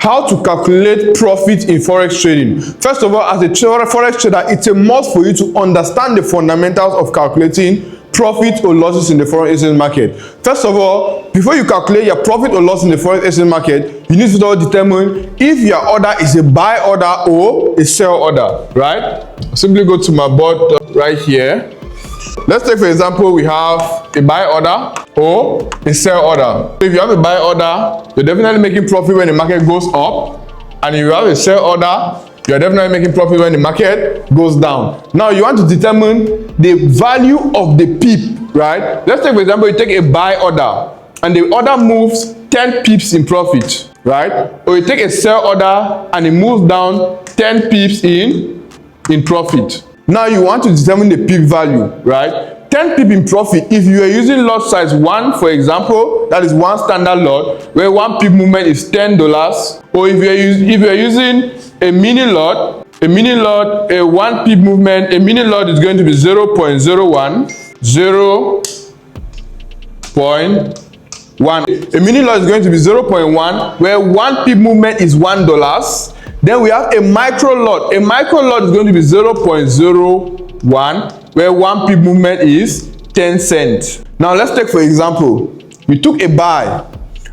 How to calculate profit in forex trading. First of all, as a forex trader, it's a must for you to understand the fundamentals of calculating profit or losses in the forex exchange market. First of all, before you calculate your profit or loss in the forex exchange market, you need to determine if your order is a buy order or a sell order, right? I'll simply go to my board right here. Let's take, for example, we have a buy order or a sell order. If you have a buy order, you're definitely making profit when the market goes up, and if you have a sell order, you're definitely making profit when the market goes down. Now you want to determine the value of the pip, right? Let's take, for example, you take a buy order and the order moves 10 pips in profit, right? Or you take a sell order and it moves down 10 pips in profit. Now you want to determine the pip value, right? 10 pip in profit, if you are using lot size 1, for example, that is one standard lot where 1 pip movement is $10, or if you are using a mini lot, a 1 pip movement, a mini lot is going to be 0.01. A mini lot is going to be 0.1, where 1 pip movement is $1. Then we have a micro lot. A micro lot is going to be 0.01, where 1 pip movement is 10 cents. Now let's take, for example, we took a buy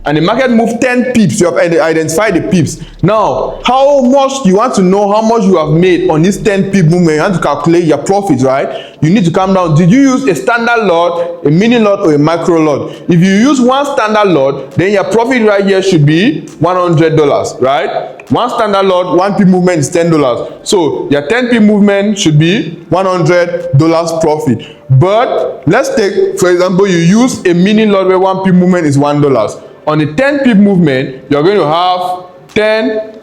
and the market moved 10 pips. You have identified the pips. Now, how much you want to know how much you have made on this 10 pip movement? You want to calculate your profit, right? You need to come down. Did you use a standard lot, a mini lot, or a micro lot? If you use one standard lot, then your profit right here should be $100, right? One standard lot, 1 pip movement is $10. So your 10 pip movement should be $100 profit. But let's take, for example, you use a mini lot where 1 pip movement is $1. On the 10 pip movement, you're going to have $10,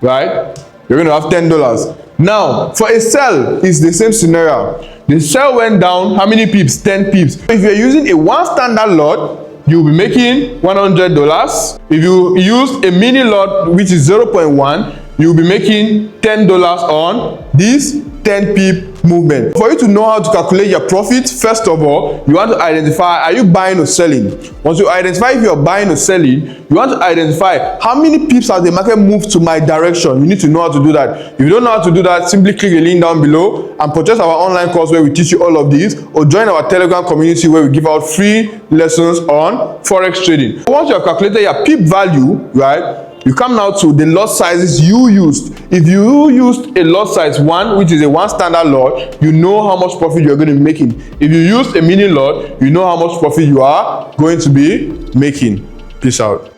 right? You're going to have $10. Now, for a sell, it's the same scenario. The sell went down, how many pips? 10 pips. If you're using a one standard lot, you'll be making $100. If you use a mini lot, which is 0.1, you'll be making $10 on this 10 pip movement. For you to know how to calculate your profit, first of all, you want to identify, are you buying or selling? Once you identify if you're buying or selling, you want to identify how many pips has the market moved to my direction. You need to know how to do that. If you don't know how to do that, simply click the link down below and purchase our online course where we teach you all of these, or join our Telegram community where we give out free lessons on forex trading. Once you have calculated your pip value, right, you come now to the lot sizes you used. If you used a lot size 1, which is a one standard lot, you know how much profit you're going to be making. If you used a mini lot, you know how much profit you are going to be making. Peace out.